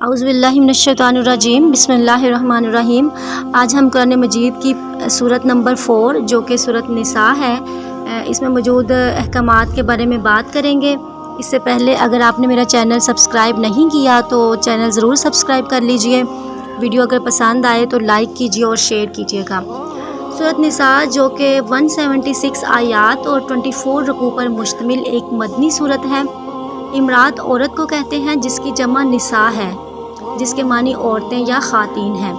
اعوذ باللہ من الشیطان الرجیم، بسم اللہ الرحمن الرحیم۔ آج ہم قرآن مجید کی سورت نمبر 4 جو کہ سورت نساء ہے، اس میں موجود احکامات کے بارے میں بات کریں گے۔ اس سے پہلے اگر آپ نے میرا چینل سبسکرائب نہیں کیا تو چینل ضرور سبسکرائب کر لیجئے۔ ویڈیو اگر پسند آئے تو لائک کیجئے اور شیئر کیجئے گا۔ سورت نساء جو کہ 176 آیات اور 24 رکوع پر مشتمل ایک مدنی سورت ہے۔ امرات عورت کو کہتے ہیں جس کی جمع نساء ہے، جس کے معنی عورتیں یا خواتین ہیں۔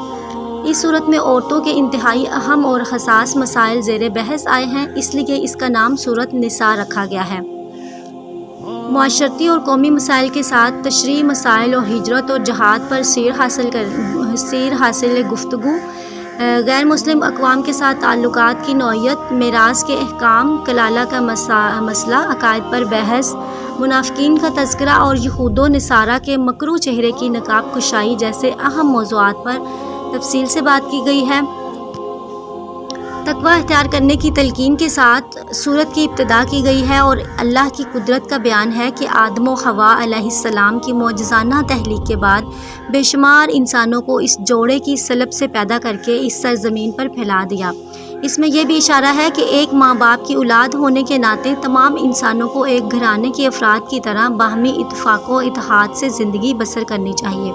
اس صورت میں عورتوں کے انتہائی اہم اور حساس مسائل زیر بحث آئے ہیں، اس لیے اس کا نام سورت نساء رکھا گیا ہے۔ معاشرتی اور قومی مسائل کے ساتھ تشریعی مسائل اور ہجرت اور جہاد پر سیر حاصل گفتگو، غیر مسلم اقوام کے ساتھ تعلقات کی نوعیت، میراث کے احکام، کلالہ کا مسئلہ، عقائد پر بحث، منافقین کا تذکرہ اور یہود و نصارہ کے مکروہ چہرے کی نقاب کشائی جیسے اہم موضوعات پر تفصیل سے بات کی گئی ہے۔ تقوی اختیار کرنے کی تلقین کے ساتھ سورت کی ابتدا کی گئی ہے اور اللہ کی قدرت کا بیان ہے کہ آدم و حوا علیہ السلام کی معجزانہ تخلیق کے بعد بے شمار انسانوں کو اس جوڑے کی سلب سے پیدا کر کے اس سرزمین پر پھیلا دیا۔ اس میں یہ بھی اشارہ ہے کہ ایک ماں باپ کی اولاد ہونے کے ناطے تمام انسانوں کو ایک گھرانے کے افراد کی طرح باہمی اتفاق و اتحاد سے زندگی بسر کرنی چاہیے۔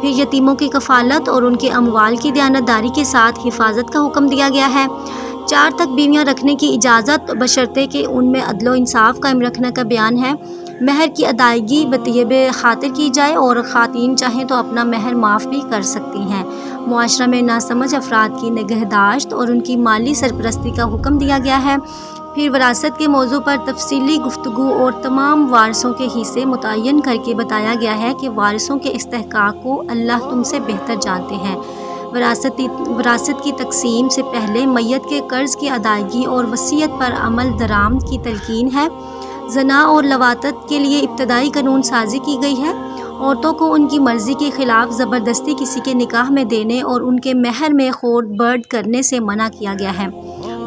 پھر یتیموں کی کفالت اور ان کے اموال کی دیانتداری کے ساتھ حفاظت کا حکم دیا گیا ہے۔ 4 تک بیویاں رکھنے کی اجازت بشرطے کہ ان میں عدل و انصاف قائم رکھنے کا بیان ہے۔ مہر کی ادائیگی بطیب خاطر کی جائے اور خواتین چاہیں تو اپنا مہر معاف بھی کر سکتی ہیں۔ معاشرہ میں ناسمجھ افراد کی نگہداشت اور ان کی مالی سرپرستی کا حکم دیا گیا ہے۔ پھر وراثت کے موضوع پر تفصیلی گفتگو اور تمام وارثوں کے حصے متعین کر کے بتایا گیا ہے کہ وارثوں کے استحقاق کو اللہ تم سے بہتر جانتے ہیں۔ وراثت کی تقسیم سے پہلے میت کے قرض کی ادائیگی اور وصیت پر عمل درآمد کی تلقین ہے۔ زنا اور لواطت کے لیے ابتدائی قانون سازی کی گئی ہے۔ عورتوں کو ان کی مرضی کے خلاف زبردستی کسی کے نکاح میں دینے اور ان کے مہر میں خورد برد کرنے سے منع کیا گیا ہے۔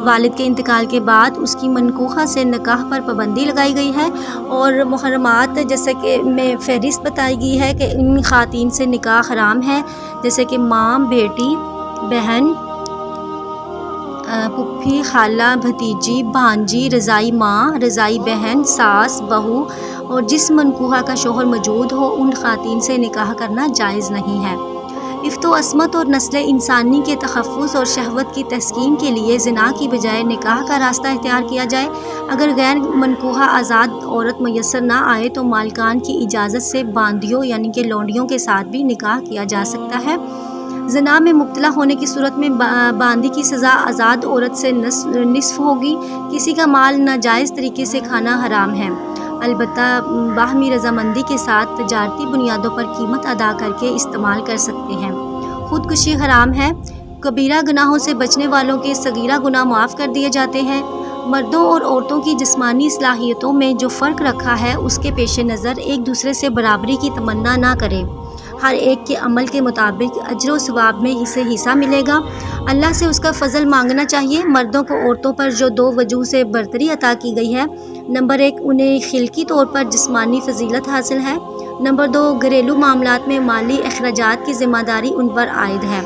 والد کے انتقال کے بعد اس کی منکوحہ سے نکاح پر پابندی لگائی گئی ہے اور محرمات جیسے کہ میں فہرست بتائی گئی ہے کہ ان خواتین سے نکاح حرام ہے، جیسے کہ ماں، بیٹی، بہن، پھوپھی، خالہ، بھتیجی، بھانجی، رضائی ماں، رضائی بہن، ساس، بہو، اور جس منکوحہ کا شوہر موجود ہو ان خواتین سے نکاح کرنا جائز نہیں ہے۔ عفت و عصمت اور نسل انسانی کے تحفظ اور شہوت کی تسکین کے لیے زنا کی بجائے نکاح کا راستہ اختیار کیا جائے۔ اگر غیر منکوحہ آزاد عورت میسر نہ آئے تو مالکان کی اجازت سے باندیوں یعنی کہ لونڈیوں کے ساتھ بھی نکاح کیا جا سکتا ہے۔ زنا میں مبتلا ہونے کی صورت میں باندی کی سزا آزاد عورت سے نصف ہوگی۔ کسی کا مال ناجائز طریقے سے کھانا حرام ہے، البتہ باہمی رضامندی کے ساتھ تجارتی بنیادوں پر قیمت ادا کر کے استعمال کر سکتے ہیں۔ خودکشی حرام ہے۔ کبیرہ گناہوں سے بچنے والوں کے صغیرہ گناہ معاف کر دیے جاتے ہیں۔ مردوں اور عورتوں کی جسمانی صلاحیتوں میں جو فرق رکھا ہے اس کے پیش نظر ایک دوسرے سے برابری کی تمنا نہ کریں۔ ہر ایک کے عمل کے مطابق اجر و ثواب میں حصہ ملے گا۔ اللہ سے اس کا فضل مانگنا چاہیے۔ مردوں کو عورتوں پر جو 2 وجوہ سے برتری عطا کی گئی ہے، نمبر 1 انہیں خلقی طور پر جسمانی فضیلت حاصل ہے، نمبر 2 گھریلو معاملات میں مالی اخراجات کی ذمہ داری ان پر عائد ہے۔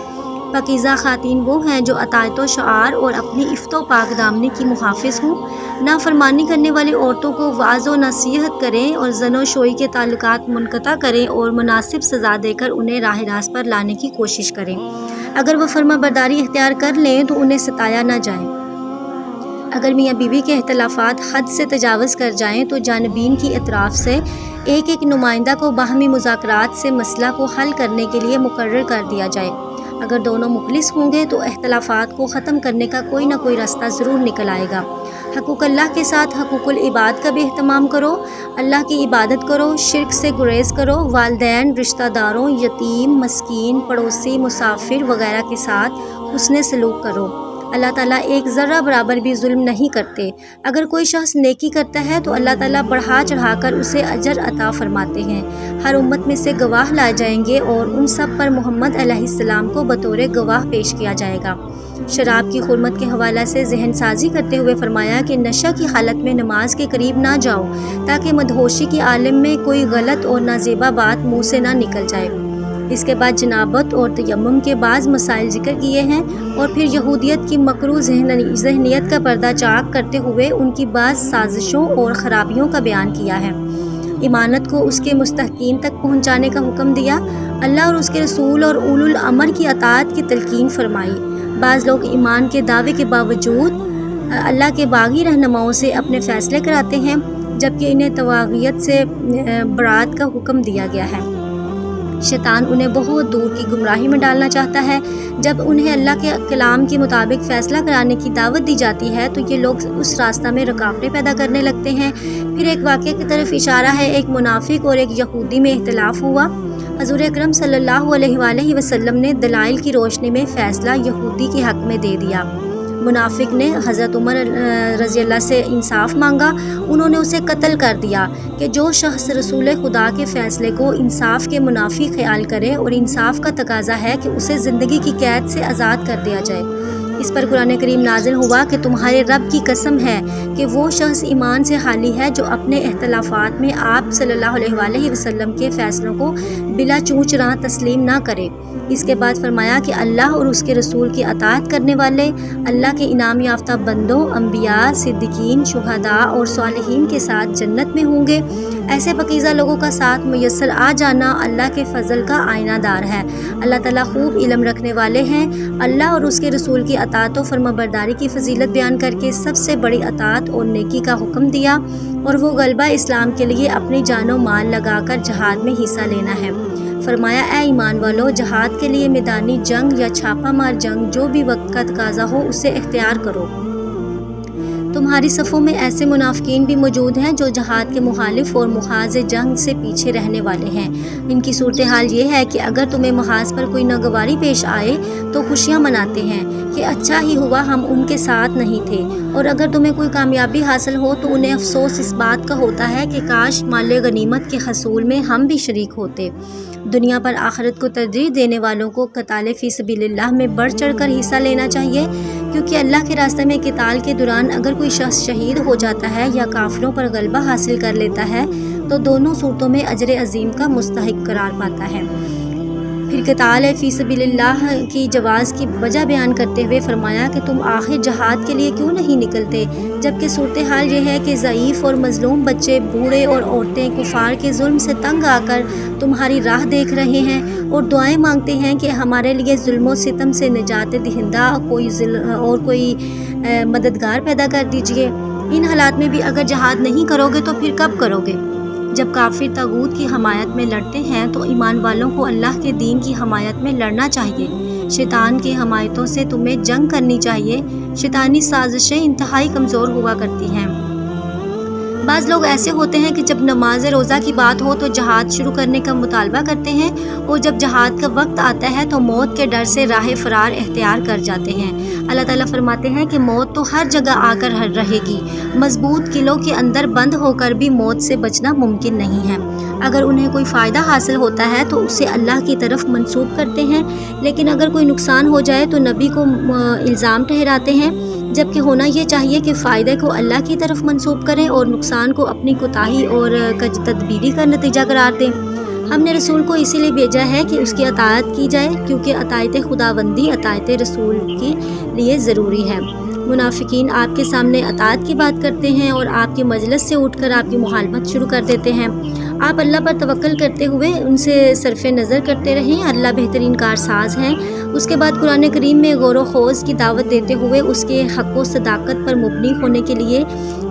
پاکیزہ خواتین وہ ہیں جو اطاعت و شعار اور اپنی عفت و پاک دامنی کی محافظ ہوں۔ نافرمانی کرنے والی عورتوں کو واعظ و نصیحت کریں اور زن و شوئی کے تعلقات منقطع کریں اور مناسب سزا دے کر انہیں راہ راست پر لانے کی کوشش کریں۔ اگر وہ فرما برداری اختیار کر لیں تو انہیں ستایا نہ جائے۔ اگر میاں بیوی کے اختلافات حد سے تجاوز کر جائیں تو جانبین کی اطراف سے ایک نمائندہ کو باہمی مذاکرات سے مسئلہ کو حل کرنے کے لیے مقرر کر دیا جائے۔ اگر دونوں مخلص ہوں گے تو اختلافات کو ختم کرنے کا کوئی نہ کوئی راستہ ضرور نکل آئے گا۔ حقوق اللہ کے ساتھ حقوق العباد کا بھی اہتمام کرو۔ اللہ کی عبادت کرو، شرک سے گریز کرو، والدین، رشتہ داروں، یتیم، مسکین، پڑوسی، مسافر وغیرہ کے ساتھ حسن سلوک کرو۔ اللہ تعالیٰ ایک ذرہ برابر بھی ظلم نہیں کرتے۔ اگر کوئی شخص نیکی کرتا ہے تو اللہ تعالیٰ بڑھا چڑھا کر اسے اجر عطا فرماتے ہیں۔ ہر امت میں سے گواہ لائے جائیں گے اور ان سب پر محمد علیہ السلام کو بطور گواہ پیش کیا جائے گا۔ شراب کی حرمت کے حوالہ سے ذہن سازی کرتے ہوئے فرمایا کہ نشہ کی حالت میں نماز کے قریب نہ جاؤ تاکہ مدہوشی کے عالم میں کوئی غلط اور نازیبا بات منہ سے نہ نکل جائے۔ اس کے بعد جنابت اور تیمم کے بعض مسائل ذکر کیے ہیں، اور پھر یہودیت کی مکروہ ذہنیت کا پردہ چاک کرتے ہوئے ان کی بعض سازشوں اور خرابیوں کا بیان کیا ہے۔ امانت کو اس کے مستحقین تک پہنچانے کا حکم دیا، اللہ اور اس کے رسول اور اولو الامر کی اطاعت کی تلقین فرمائی۔ بعض لوگ ایمان کے دعوے کے باوجود اللہ کے باغی رہنماؤں سے اپنے فیصلے کراتے ہیں، جبکہ انہیں طواغیت سے برات کا حکم دیا گیا ہے۔ شیطان انہیں بہت دور کی گمراہی میں ڈالنا چاہتا ہے۔ جب انہیں اللہ کے کلام کے مطابق فیصلہ کرانے کی دعوت دی جاتی ہے تو یہ لوگ اس راستہ میں رکاوٹیں پیدا کرنے لگتے ہیں۔ پھر ایک واقعے کی طرف اشارہ ہے۔ ایک منافق اور ایک یہودی میں اختلاف ہوا۔ حضور اکرم صلی اللہ علیہ وآلہ وسلم نے دلائل کی روشنی میں فیصلہ یہودی کے حق میں دے دیا۔ منافق نے حضرت عمر رضی اللہ سے انصاف مانگا، انہوں نے اسے قتل کر دیا کہ جو شخص رسول خدا کے فیصلے کو انصاف کے منافی خیال کرے اور انصاف کا تقاضا ہے کہ اسے زندگی کی قید سے آزاد کر دیا جائے۔ اس پر قرآن کریم نازل ہوا کہ تمہارے رب کی قسم ہے کہ وہ شخص ایمان سے خالی ہے جو اپنے اختلافات میں آپ صلی اللہ علیہ وآلہ وسلم کے فیصلوں کو بلا چونچ راہ تسلیم نہ کرے۔ اس کے بعد فرمایا کہ اللہ اور اس کے رسول کی اطاعت کرنے والے اللہ کے انعام یافتہ بندوں، انبیاء، صدیقین، شہداء اور صالحین کے ساتھ جنت میں ہوں گے۔ ایسے پاکیزہ لوگوں کا ساتھ میسر آ جانا اللہ کے فضل کا آئینہ دار ہے۔ اللہ تعالیٰ خوب علم رکھنے والے ہیں۔ اللہ اور اس کے رسول کی اطاعت و فرمانبرداری کی فضیلت بیان کر کے سب سے بڑی اطاعت اور نیکی کا حکم دیا، اور وہ غلبہ اسلام کے لیے اپنی جان و مال لگا کر جہاد میں حصہ لینا ہے۔ فرمایا اے ایمان والو، جہاد کے لیے میدانی جنگ یا چھاپا مار جنگ جو بھی وقت کا تقاضا ہو اسے اختیار کرو۔ تمہاری صفوں میں ایسے منافقین بھی موجود ہیں جو جہاد کے مخالف اور محاذ جنگ سے پیچھے رہنے والے ہیں۔ ان کی صورتحال یہ ہے کہ اگر تمہیں محاذ پر کوئی ناگواری پیش آئے تو خوشیاں مناتے ہیں کہ اچھا ہی ہوا ہم ان کے ساتھ نہیں تھے، اور اگر تمہیں کوئی کامیابی حاصل ہو تو انہیں افسوس اس بات کا ہوتا ہے کہ کاش مال غنیمت کے حصول میں ہم بھی شریک ہوتے۔ دنیا پر آخرت کو ترجیح دینے والوں کو قتال فی سبیل اللہ میں بڑھ چڑھ کر حصہ لینا چاہیے، کیونکہ اللہ کے راستے میں قتال کے دوران اگر کوئی شخص شہید ہو جاتا ہے یا کافروں پر غلبہ حاصل کر لیتا ہے تو دونوں صورتوں میں اجر عظیم کا مستحق قرار پاتا ہے۔ پھر قتال فی سبیل اللہ کی جواز کی وجہ بیان کرتے ہوئے فرمایا کہ تم آخر جہاد کے لیے کیوں نہیں نکلتے، جبکہ صورتحال یہ ہے کہ ضعیف اور مظلوم بچے، بوڑھے اور عورتیں کفار کے ظلم سے تنگ آ کر تمہاری راہ دیکھ رہے ہیں اور دعائیں مانگتے ہیں کہ ہمارے لیے ظلم و ستم سے نجات دہندہ کوئی مددگار پیدا کر دیجئے۔ ان حالات میں بھی اگر جہاد نہیں کرو گے تو پھر کب کرو گے؟ جب کافر طاغوت کی حمایت میں لڑتے ہیں تو ایمان والوں کو اللہ کے دین کی حمایت میں لڑنا چاہیے۔ شیطان کی حمایتوں سے تمہیں جنگ کرنی چاہیے۔ شیطانی سازشیں انتہائی کمزور ہوا کرتی ہیں۔ بعض لوگ ایسے ہوتے ہیں کہ جب نماز روزہ کی بات ہو تو جہاد شروع کرنے کا مطالبہ کرتے ہیں، اور جب جہاد کا وقت آتا ہے تو موت کے ڈر سے راہ فرار اختیار کر جاتے ہیں۔ اللہ تعالیٰ فرماتے ہیں کہ موت تو ہر جگہ آ کر رہے گی، مضبوط قلعوں کے اندر بند ہو کر بھی موت سے بچنا ممکن نہیں ہے۔ اگر انہیں کوئی فائدہ حاصل ہوتا ہے تو اسے اللہ کی طرف منسوب کرتے ہیں، لیکن اگر کوئی نقصان ہو جائے تو نبی کو الزام ٹھہراتے ہیں، جبکہ ہونا یہ چاہیے کہ فائدے کو اللہ کی طرف منسوب کریں اور نقصان کو اپنی کوتاہی اور کج تدبیری کا نتیجہ قرار دیں۔ ہم نے رسول کو اسی لیے بھیجا ہے کہ اس کی اطاعت کی جائے، کیونکہ اطاعت خداوندی اطاعت رسول کے لیے ضروری ہے۔ منافقین آپ کے سامنے اطاعت کی بات کرتے ہیں اور آپ کے مجلس سے اٹھ کر آپ کی مخالفت شروع کر دیتے ہیں۔ آپ اللہ پر توکل کرتے ہوئے ان سے صرف نظر کرتے رہیں، اللہ بہترین کارساز ہیں۔ اس کے بعد قرآن کریم میں غور و خوض کی دعوت دیتے ہوئے اس کے حق و صداقت پر مبنی ہونے کے لیے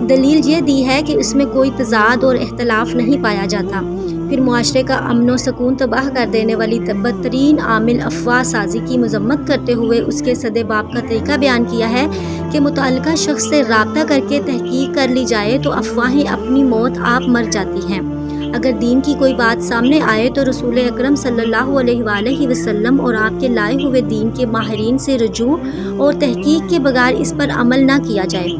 دلیل یہ دی ہے کہ اس میں کوئی تضاد اور اختلاف نہیں پایا جاتا۔ پھر معاشرے کا امن و سکون تباہ کر دینے والی بدترین عامل افواہ سازی کی مذمت کرتے ہوئے اس کے سدے باب کا طریقہ بیان کیا ہے کہ متعلقہ شخص سے رابطہ کر کے تحقیق کر لی جائے تو افواہیں اپنی موت آپ مر جاتی ہیں۔ اگر دین کی کوئی بات سامنے آئے تو رسول اکرم صلی اللہ علیہ وآلہ وسلم اور آپ کے لائے ہوئے دین کے ماہرین سے رجوع اور تحقیق کے بغیر اس پر عمل نہ کیا جائے۔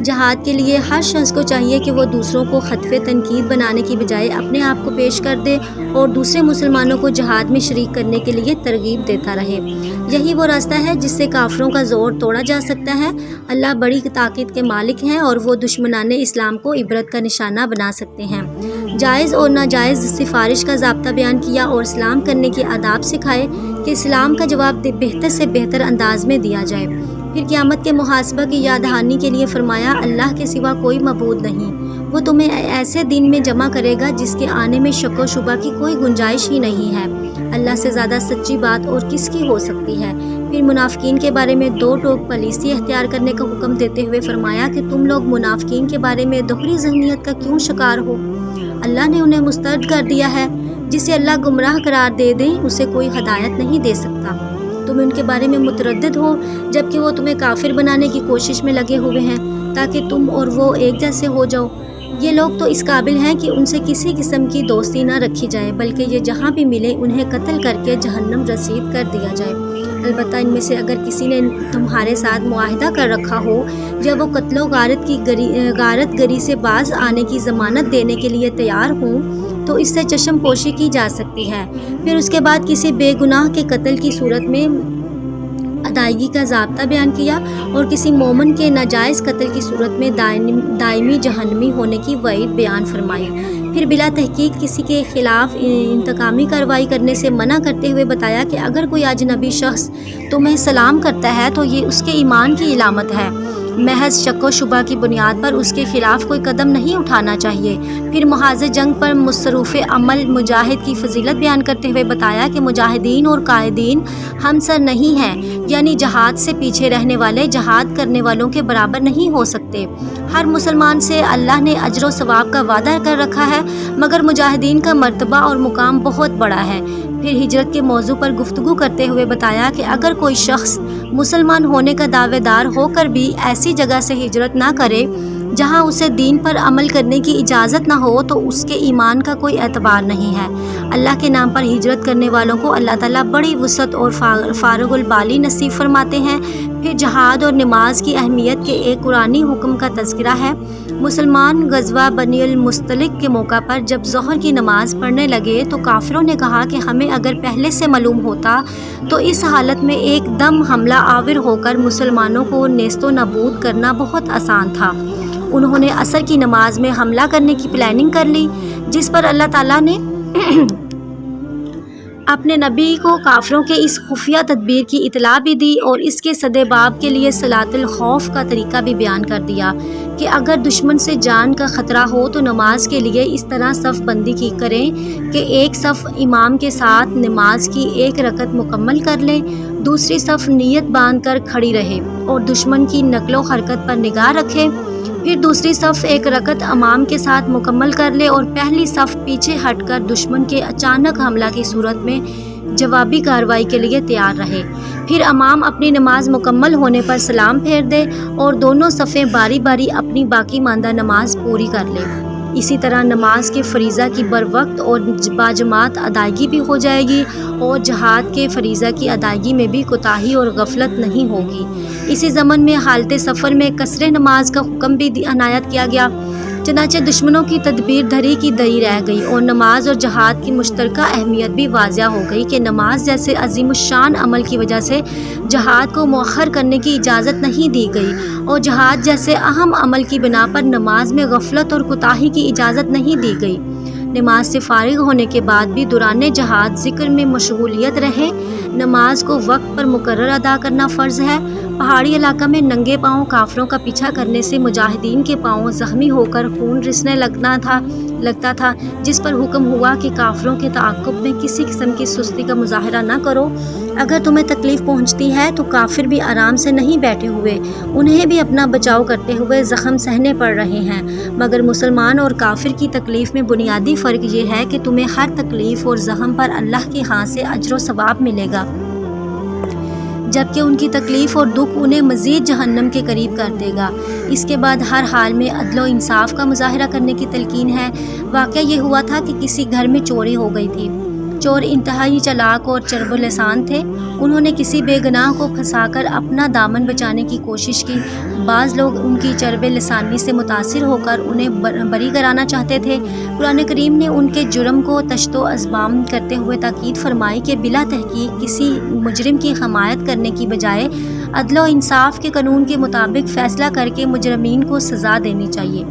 جہاد کے لیے ہر شخص کو چاہیے کہ وہ دوسروں کو خطف تنقید بنانے کی بجائے اپنے آپ کو پیش کر دے اور دوسرے مسلمانوں کو جہاد میں شریک کرنے کے لیے ترغیب دیتا رہے۔ یہی وہ راستہ ہے جس سے کافروں کا زور توڑا جا سکتا ہے۔ اللہ بڑی طاقت کے مالک ہیں اور وہ دشمنان اسلام کو عبرت کا نشانہ بنا سکتے ہیں۔ جائز اور ناجائز سفارش کا ضابطہ بیان کیا اور سلام کرنے کے آداب سکھائے کہ اسلام کا جواب بہتر سے بہتر انداز میں دیا جائے۔ پھر قیامت کے محاسبہ کی یاد دہانی کے لیے فرمایا اللہ کے سوا کوئی معبود نہیں، وہ تمہیں ایسے دن میں جمع کرے گا جس کے آنے میں شک و شبہ کی کوئی گنجائش ہی نہیں ہے۔ اللہ سے زیادہ سچی بات اور کس کی ہو سکتی ہے۔ پھر منافقین کے بارے میں دو ٹوک پالیسی اختیار کرنے کا حکم دیتے ہوئے فرمایا کہ تم لوگ منافقین کے بارے میں دوہری ذہنیت کا کیوں شکار ہو؟ اللہ نے انہیں مسترد کر دیا ہے، جسے اللہ گمراہ قرار دے دیں اسے کوئی ہدایت نہیں دے سکتا۔ تم ان کے بارے میں متردد ہو جبکہ وہ تمہیں کافر بنانے کی کوشش میں لگے ہوئے ہیں تاکہ تم اور وہ ایک جیسے ہو جاؤ۔ یہ لوگ تو اس قابل ہیں کہ ان سے کسی قسم کی دوستی نہ رکھی جائے، بلکہ یہ جہاں بھی ملے انہیں قتل کر کے جہنم رسید کر دیا جائے۔ البتہ ان میں سے اگر کسی نے تمہارے ساتھ معاہدہ کر رکھا ہو یا وہ قتل و غارت گری سے باز آنے کی ضمانت دینے کے لیے تیار ہوں تو اس سے چشم پوشی کی جا سکتی ہے۔ پھر اس کے بعد کسی بے گناہ کے قتل کی صورت میں ادائیگی کا ضابطہ بیان کیا اور کسی مومن کے ناجائز قتل کی صورت میں دائمی جہنمی ہونے کی وعید بیان فرمائی۔ پھر بلا تحقیق کسی کے خلاف انتقامی کارروائی کرنے سے منع کرتے ہوئے بتایا کہ اگر کوئی اجنبی شخص تمہیں سلام کرتا ہے تو یہ اس کے ایمان کی علامت ہے، محض شک و شبہ کی بنیاد پر اس کے خلاف کوئی قدم نہیں اٹھانا چاہیے۔ پھر محاذ جنگ پر مصروف عمل مجاہد کی فضیلت بیان کرتے ہوئے بتایا کہ مجاہدین اور قائدین ہمسر نہیں ہیں، یعنی جہاد سے پیچھے رہنے والے جہاد کرنے والوں کے برابر نہیں ہو سکتے۔ ہر مسلمان سے اللہ نے اجر و ثواب کا وعدہ کر رکھا ہے، مگر مجاہدین کا مرتبہ اور مقام بہت بڑا ہے۔ پھر ہجرت کے موضوع پر گفتگو کرتے ہوئے بتایا کہ اگر کوئی شخص مسلمان ہونے کا دعوے دار ہو کر بھی ایسی جگہ سے ہجرت نہ کرے جہاں اسے دین پر عمل کرنے کی اجازت نہ ہو تو اس کے ایمان کا کوئی اعتبار نہیں ہے۔ اللہ کے نام پر ہجرت کرنے والوں کو اللہ تعالیٰ بڑی وسعت اور فارغ البالی نصیب فرماتے ہیں۔ پھر جہاد اور نماز کی اہمیت کے ایک قرآنی حکم کا تذکرہ ہے۔ مسلمان غزوہ بنی المصطلق کے موقع پر جب ظہر کی نماز پڑھنے لگے تو کافروں نے کہا کہ ہمیں اگر پہلے سے معلوم ہوتا تو اس حالت میں ایک دم حملہ آور ہو کر مسلمانوں کو نیست و نابود کرنا بہت آسان تھا۔ انہوں نے عصر کی نماز میں حملہ کرنے کی پلاننگ کر لی، جس پر اللہ تعالیٰ نے اپنے نبی کو کافروں کے اس خفیہ تدبیر کی اطلاع بھی دی اور اس کے سد باب کے لیے صلاۃ الخوف کا طریقہ بھی بیان کر دیا کہ اگر دشمن سے جان کا خطرہ ہو تو نماز کے لیے اس طرح صف بندی کی کریں کہ ایک صف امام کے ساتھ نماز کی ایک رکعت مکمل کر لیں، دوسری صف نیت باندھ کر کھڑی رہے اور دشمن کی نقل و حرکت پر نگاہ رکھے، پھر دوسری صف ایک رکعت امام کے ساتھ مکمل کر لے اور پہلی صف پیچھے ہٹ کر دشمن کے اچانک حملہ کی صورت میں جوابی کارروائی کے لیے تیار رہے۔ پھر امام اپنی نماز مکمل ہونے پر سلام پھیر دے اور دونوں صفیں باری باری اپنی باقی ماندہ نماز پوری کر لے۔ اسی طرح نماز کے فریضہ کی بروقت اور باجماعت ادائیگی بھی ہو جائے گی اور جہاد کے فریضہ کی ادائیگی میں بھی کوتاہی اور غفلت نہیں ہوگی۔ اسی ضمن میں حالت سفر میں قصر نماز کا حکم بھی عنایت کیا گیا، چنانچہ دشمنوں کی تدبیر دھری کی دھری رہ گئی اور نماز اور جہاد کی مشترکہ اہمیت بھی واضح ہو گئی کہ نماز جیسے عظیم الشان عمل کی وجہ سے جہاد کو مؤخر کرنے کی اجازت نہیں دی گئی اور جہاد جیسے اہم عمل کی بنا پر نماز میں غفلت اور کوتاہی کی اجازت نہیں دی گئی۔ نماز سے فارغ ہونے کے بعد بھی دوران جہاد ذکر میں مشغولیت رہے۔ نماز کو وقت پر مقرر ادا کرنا فرض ہے۔ پہاڑی علاقہ میں ننگے پاؤں کافروں کا پیچھا کرنے سے مجاہدین کے پاؤں زخمی ہو کر خون رسنے لگتا تھا، جس پر حکم ہوا کہ کافروں کے تعاقب میں کسی قسم کی سستی کا مظاہرہ نہ کرو۔ اگر تمہیں تکلیف پہنچتی ہے تو کافر بھی آرام سے نہیں بیٹھے ہوئے، انہیں بھی اپنا بچاؤ کرتے ہوئے زخم سہنے پڑ رہے ہیں، مگر مسلمان اور کافر کی تکلیف میں بنیادی فرق یہ ہے کہ تمہیں ہر تکلیف اور زخم پر اللہ کے ہاں سے اجر و ثواب ملے گا، جبکہ ان کی تکلیف اور دکھ انہیں مزید جہنم کے قریب کر دے گا۔ اس کے بعد ہر حال میں عدل و انصاف کا مظاہرہ کرنے کی تلقین ہے۔ واقعہ یہ ہوا تھا کہ کسی گھر میں چوری ہو گئی تھی۔ چور انتہائی چالاک اور چرب لسان تھے۔ انہوں نے کسی بے گناہ کو پھنسا کر اپنا دامن بچانے کی کوشش کی۔ بعض لوگ ان کی چرب لسانی سے متاثر ہو کر انہیں بری کرانا چاہتے تھے۔ قرآن کریم نے ان کے جرم کو تشت و اذبام کرتے ہوئے تاکید فرمائی کہ بلا تحقیق کسی مجرم کی حمایت کرنے کی بجائے عدل و انصاف کے قانون کے مطابق فیصلہ کر کے مجرمین کو سزا دینی چاہیے۔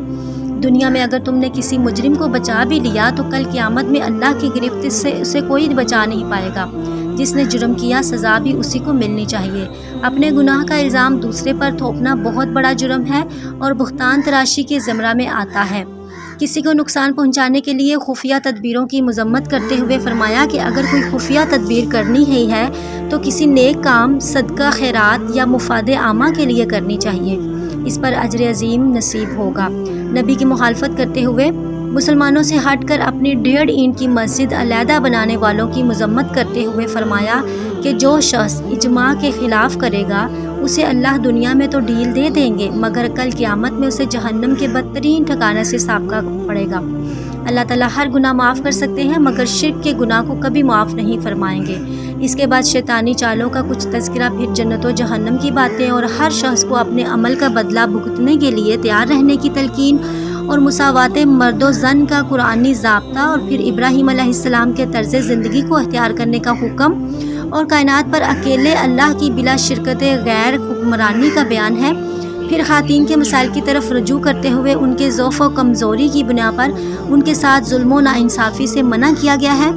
دنیا میں اگر تم نے کسی مجرم کو بچا بھی لیا تو کل قیامت میں اللہ کی گرفت سے اسے کوئی بچا نہیں پائے گا۔ جس نے جرم کیا سزا بھی اسی کو ملنی چاہیے۔ اپنے گناہ کا الزام دوسرے پر تھوپنا بہت بڑا جرم ہے اور بہتان تراشی کے زمرہ میں آتا ہے۔ کسی کو نقصان پہنچانے کے لیے خفیہ تدبیروں کی مذمت کرتے ہوئے فرمایا کہ اگر کوئی خفیہ تدبیر کرنی ہی ہے تو کسی نیک کام، صدقہ، خیرات یا مفاد عامہ کے لیے کرنی چاہیے، اس پر اجر عظیم نصیب ہوگا۔ نبی کی مخالفت کرتے ہوئے مسلمانوں سے ہٹ کر اپنی 1.5 اینٹ کی مسجد علیحدہ بنانے والوں کی مذمت کرتے ہوئے فرمایا کہ جو شخص اجماع کے خلاف کرے گا اسے اللہ دنیا میں تو ڈھیل دے دیں گے مگر کل قیامت میں اسے جہنم کے بدترین ٹھکانے سے سابقہ پڑے گا۔ اللہ تعالیٰ ہر گناہ معاف کر سکتے ہیں مگر شرک کے گناہ کو کبھی معاف نہیں فرمائیں گے۔ اس کے بعد شیطانی چالوں کا کچھ تذکرہ، پھر جنت و جہنم کی باتیں اور ہر شخص کو اپنے عمل کا بدلہ بھگتنے کے لیے تیار رہنے کی تلقین اور مساوات مرد و زن کا قرآنی ضابطہ، اور پھر ابراہیم علیہ السلام کے طرز زندگی کو اختیار کرنے کا حکم اور کائنات پر اکیلے اللہ کی بلا شرکت غیر حکمرانی کا بیان ہے۔ پھر خواتین کے مسائل کی طرف رجوع کرتے ہوئے ان کے ضعف و کمزوری کی بنا پر ان کے ساتھ ظلم و ناانصافی سے منع کیا گیا ہے۔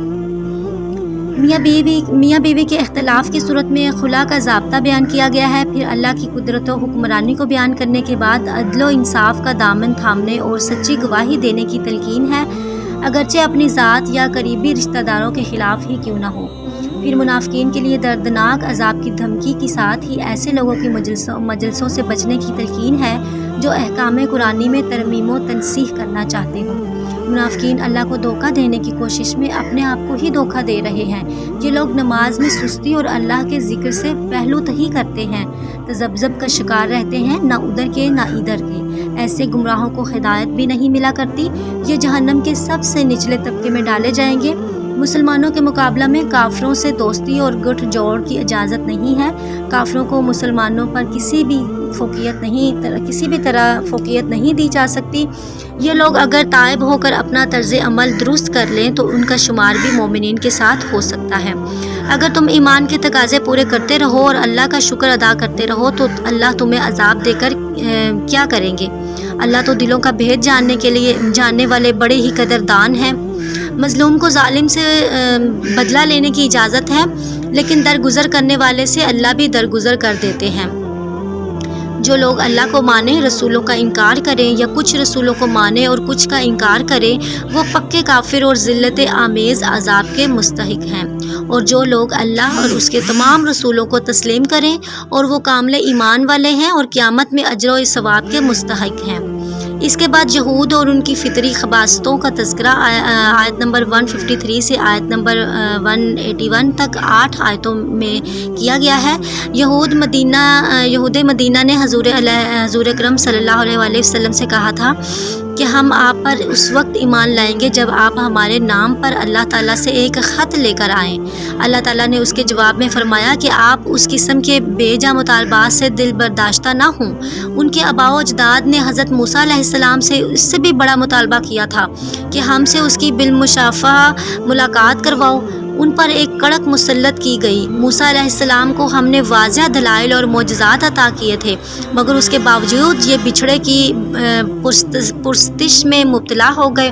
میاں بیوی کے اختلاف کی صورت میں خلا کا ضابطہ بیان کیا گیا ہے۔ پھر اللہ کی قدرت و حکمرانی کو بیان کرنے کے بعد عدل و انصاف کا دامن تھامنے اور سچی گواہی دینے کی تلقین ہے، اگرچہ اپنی ذات یا قریبی رشتہ داروں کے خلاف ہی کیوں نہ ہو۔ پھر منافقین کے لیے دردناک عذاب کی دھمکی کے ساتھ ہی ایسے لوگوں کی مجلسوں سے بچنے کی تلقین ہے جو احکام قرآنی میں ترمیم و تنسیخ کرنا چاہتے ہوں۔ منافقین اللہ کو دھوکہ دینے کی کوشش میں اپنے آپ کو ہی دھوکہ دے رہے ہیں۔ یہ لوگ نماز میں سستی اور اللہ کے ذکر سے پہلو تہی کرتے ہیں، تذبذب کا شکار رہتے ہیں، نہ ادھر کے نہ ادھر کے۔ ایسے گمراہوں کو ہدایت بھی نہیں ملا کرتی، یہ جہنم کے سب سے نچلے طبقے میں ڈالے جائیں گے۔ مسلمانوں کے مقابلہ میں کافروں سے دوستی اور گٹھ جوڑ کی اجازت نہیں ہے۔ کافروں کو مسلمانوں پر کسی بھی طرح فوقیت نہیں دی جا سکتی۔ یہ لوگ اگر تائب ہو کر اپنا طرز عمل درست کر لیں تو ان کا شمار بھی مومنین کے ساتھ ہو سکتا ہے۔ اگر تم ایمان کے تقاضے پورے کرتے رہو اور اللہ کا شکر ادا کرتے رہو تو اللہ تمہیں عذاب دے کر کیا کریں گے؟ اللہ تو دلوں کا بھید جاننے والے بڑے ہی قدردان ہیں۔ مظلوم کو ظالم سے بدلہ لینے کی اجازت ہے، لیکن درگزر کرنے والے سے اللہ بھی درگزر کر دیتے ہیں۔ جو لوگ اللہ کو مانیں، رسولوں کا انکار کریں یا کچھ رسولوں کو مانیں اور کچھ کا انکار کریں، وہ پکے کافر اور ذلت آمیز عذاب کے مستحق ہیں۔ اور جو لوگ اللہ اور اس کے تمام رسولوں کو تسلیم کریں اور وہ کامل ایمان والے ہیں اور قیامت میں اجر و ثواب کے مستحق ہیں۔ اس کے بعد یہود اور ان کی فطری خباثتوں کا تذکرہ آیت نمبر 153 سے آیت نمبر 181 تک 8 آیتوں میں کیا گیا ہے۔ یہود مدینہ نے حضور اکرم صلی اللہ علیہ وسلم سے کہا تھا کہ ہم آپ پر اس وقت ایمان لائیں گے جب آپ ہمارے نام پر اللہ تعالیٰ سے ایک خط لے کر آئیں۔ اللہ تعالیٰ نے اس کے جواب میں فرمایا کہ آپ اس قسم کے بے جا مطالبات سے دل برداشتہ نہ ہوں۔ ان کے آباء و اجداد نے حضرت موسیٰ علیہ السلام سے اس سے بھی بڑا مطالبہ کیا تھا کہ ہم سے اس کی بالمشافہہ ملاقات کرواؤ۔ ان پر ایک کڑک مسلط کی گئی۔ موسیٰ علیہ السلام کو ہم نے واضح دلائل اور معجزات عطا کیے تھے، مگر اس کے باوجود یہ بچھڑے کی پرستش میں مبتلا ہو گئے۔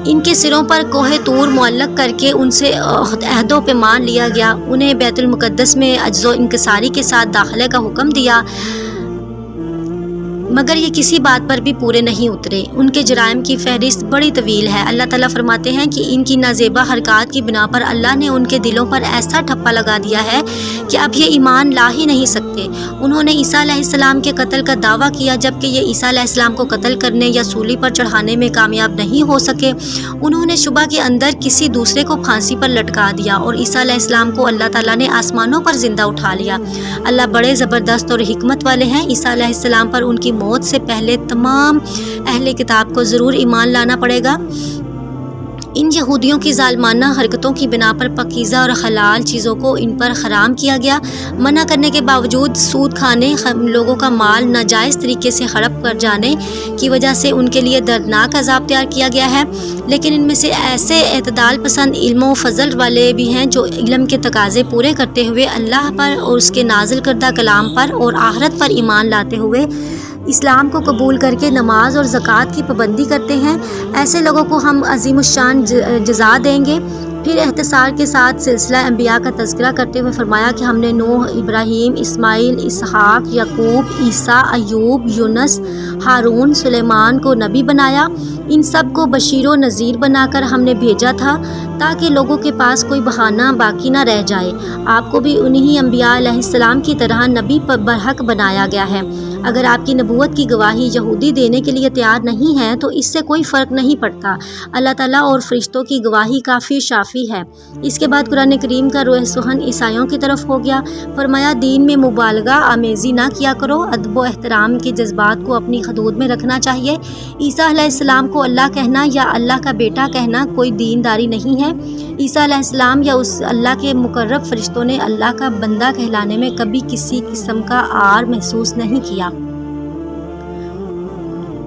ان کے سروں پر کوہ طور معلق کر کے ان سے عہد و پیمان لیا گیا، انہیں بیت المقدس میں عجز و انکساری کے ساتھ داخلے کا حکم دیا، مگر یہ کسی بات پر بھی پورے نہیں اترے۔ ان کے جرائم کی فہرست بڑی طویل ہے۔ اللہ تعالیٰ فرماتے ہیں کہ ان کی نازیبا حرکات کی بنا پر اللہ نے ان کے دلوں پر ایسا ٹھپا لگا دیا ہے کہ اب یہ ایمان لا ہی نہیں سکتے۔ انہوں نے عیسیٰ علیہ السلام کے قتل کا دعویٰ کیا جبکہ یہ عیسیٰ علیہ السلام کو قتل کرنے یا سولی پر چڑھانے میں کامیاب نہیں ہو سکے۔ انہوں نے شبہ کے اندر کسی دوسرے کو پھانسی پر لٹکا دیا اور عیسیٰ علیہ السلام کو اللہ تعالیٰ نے آسمانوں پر زندہ اٹھا لیا۔ اللہ بڑے زبردست اور حکمت والے ہیں۔ عیسیٰ علیہ السلام پر ان کی موت سے پہلے تمام اہل کتاب کو ضرور ایمان لانا پڑے گا۔ ان یہودیوں کی ظالمانہ حرکتوں کی بنا پر پاکیزہ اور حلال چیزوں کو ان پر حرام کیا گیا۔ منع کرنے کے باوجود سود کھانے، لوگوں کا مال ناجائز طریقے سے ہڑپ کر جانے کی وجہ سے ان کے لیے دردناک عذاب تیار کیا گیا ہے۔ لیکن ان میں سے ایسے اعتدال پسند علم و فضل والے بھی ہیں جو علم کے تقاضے پورے کرتے ہوئے اللہ پر اور اس کے نازل کردہ کلام پر اور آخرت پر ایمان لاتے ہوئے اسلام کو قبول کر کے نماز اور زکوٰۃ کی پابندی کرتے ہیں، ایسے لوگوں کو ہم عظیم الشان جزا دیں گے۔ پھر اختصار کے ساتھ سلسلہ انبیاء کا تذکرہ کرتے ہوئے فرمایا کہ ہم نے نوح، ابراہیم، اسماعیل، اسحاق، یعقوب، عیسیٰ، ایوب، یونس، ہارون، سلیمان کو نبی بنایا۔ ان سب کو بشیر و نذیر بنا کر ہم نے بھیجا تھا تاکہ لوگوں کے پاس کوئی بہانہ باقی نہ رہ جائے۔ آپ کو بھی انہی انبیاء علیہ السلام کی طرح نبی برحق بنایا گیا ہے۔ اگر آپ کی نبوت کی گواہی یہودی دینے کے لیے تیار نہیں ہیں تو اس سے کوئی فرق نہیں پڑتا، اللہ تعالیٰ اور فرشتوں کی گواہی کافی شافی ہے۔ اس کے بعد قرآن کریم کا روح سخن عیسائیوں کی طرف ہو گیا۔ فرمایا دین میں مبالغہ آمیزی نہ کیا کرو، ادب و احترام کے جذبات کو اپنی حدود میں رکھنا چاہیے۔ عیسیٰ علیہ السلام کو اللہ کہنا یا اللہ کا بیٹا کہنا کوئی دینداری نہیں ہے۔ عیسیٰ علیہ السلام یا اس اللہ کے مقرب فرشتوں نے اللہ کا بندہ کہلانے میں کبھی کسی قسم کا عار محسوس نہیں کیا۔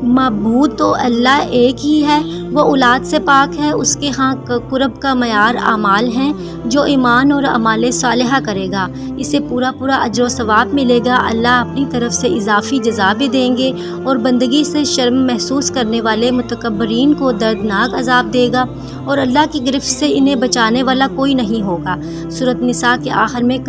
معبود تو اللہ ایک ہی ہے، وہ اولاد سے پاک ہے، اس کے ہاں قرب کا معیار اعمال ہیں۔ جو ایمان اور اعمال صالحہ کرے گا اسے پورا اجر و ثواب ملے گا، اللہ اپنی طرف سے اضافی جزا بھی دیں گے، اور بندگی سے شرم محسوس کرنے والے متکبرین کو دردناک عذاب دے گا، اور اللہ کی گرفت سے انہیں بچانے والا کوئی نہیں ہوگا۔ سورۃ نساء کے آخر میں